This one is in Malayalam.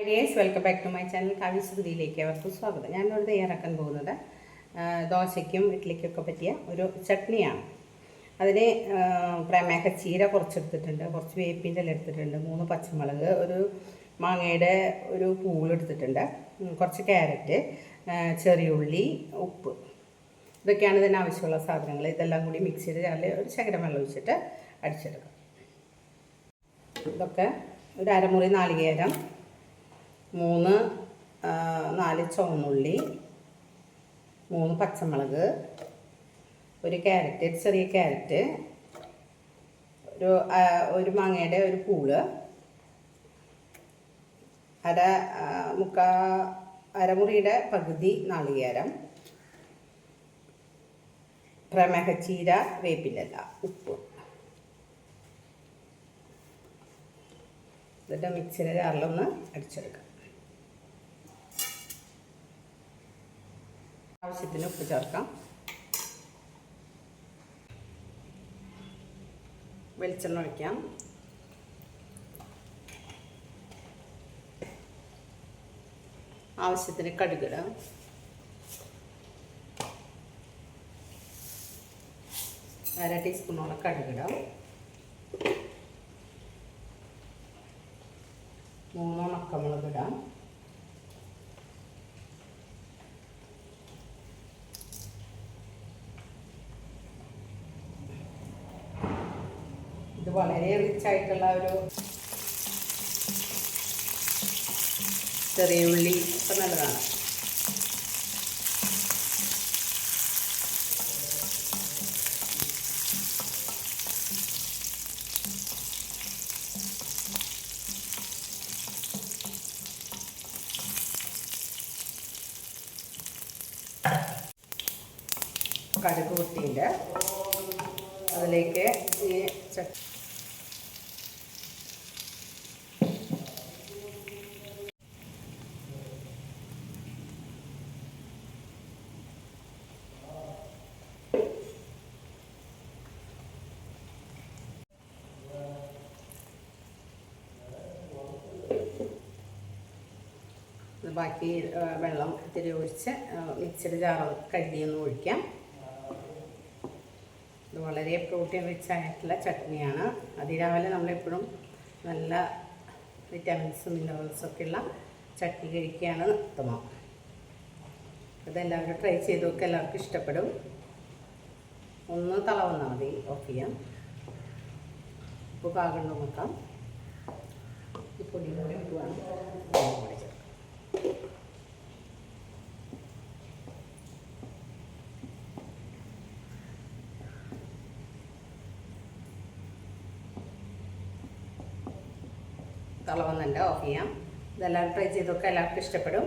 Dears, welcome back to my channel. കാവ്യസുതിയിലേക്ക് അവർക്ക് സ്വാഗതം. ഞാനിവിടെ തയ്യാറാക്കാൻ പോകുന്നത് ദോശയ്ക്കും ഇഡ്ഡലിക്കൊക്കെ പറ്റിയ ഒരു ചട്നിയാണ്. അതിന് പ്രമേഹ ചീര കുറച്ചെടുത്തിട്ടുണ്ട്, കുറച്ച് വേപ്പിൻ്റെ ഇല എടുത്തിട്ടുണ്ട്, 3 പച്ചമുളക്, ഒരു മാങ്ങയുടെ ഒരു പൂളെടുത്തിട്ടുണ്ട്, കുറച്ച് ക്യാരറ്റ്, ചെറിയുള്ളി, ഉപ്പ്. ഇതൊക്കെയാണ് ഇതിന് ആവശ്യമുള്ള സാധനങ്ങൾ. ഇതെല്ലാം കൂടി മിക്സിയുടെ ജാറിൽ ഒരു ശകലം വെള്ളം ഒഴിച്ചിട്ട് അടിച്ചെടുക്കാം. ഇതൊക്കെ ഒരു അരമുറി നാളികേരം, 4 ചുവന്നുള്ളി, 3 പച്ചമുളക്, ഒരു ക്യാരറ്റ്, ചെറിയ ക്യാരറ്റ്, ഒരു മാങ്ങയുടെ ഒരു പൂള്, അരമുറിയുടെ പകുതി നാളികേരം, പ്രമേഹച്ചീര, വേപ്പിൻ്റെ ഇല, ഉപ്പ്. എന്നിട്ട് മിക്സിയുടെ ജാറിലൊന്ന് അടിച്ചെടുക്കാം. ആവശ്യത്തിന് ഉപ്പ് ചേർക്കാം. വെളിച്ചെണ്ണ ഒഴിക്കാം. ആവശ്യത്തിന് കടുകിടാം. അര ടീസ്പൂണോളം കടുകിടാം. 3 ഉണക്കമുളക് ഇടാം. ഇത് വളരെ റിച്ച് ആയിട്ടുള്ള ഒരു ചെറിയ ഉള്ളി ഒക്കെ നല്ലതാണ്. കടുക് പൊട്ടിയിട്ട് അതിലേക്ക് ഈ ബാക്കി വെള്ളം ഇത്തിരി ഒഴിച്ച് മിക്സിയുടെ ജാറ് കഴുകിയൊന്ന് ഒഴിക്കാം. ഇത് വളരെ പ്രോട്ടീൻ റിച്ച് ആയിട്ടുള്ള ചട്നിയാണ്. അതിരാവിലെ നമ്മളെപ്പോഴും നല്ല വിറ്റാമിൻസും മിനറൽസൊക്കെ ഉള്ള ചട്നി കഴിക്കുകയാണ് ഉത്തമം. ഇതെല്ലാവരും ട്രൈ ചെയ്ത് നോക്കുക, എല്ലാവർക്കും ഇഷ്ടപ്പെടും. ഒന്ന് തളവന്നാൽ മതി, ഓഫ് ചെയ്യാം. ഉപ്പ് പാകം നോക്കാം. ഈ പൊടി കൂടി ഇടുവാണ്. തളവന്നുണ്ട്, ഓഫ് ചെയ്യാം. ഇതെല്ലാം ട്രൈ ചെയ്തൊക്കെ എല്ലാവർക്കും ഇഷ്ടപ്പെടും.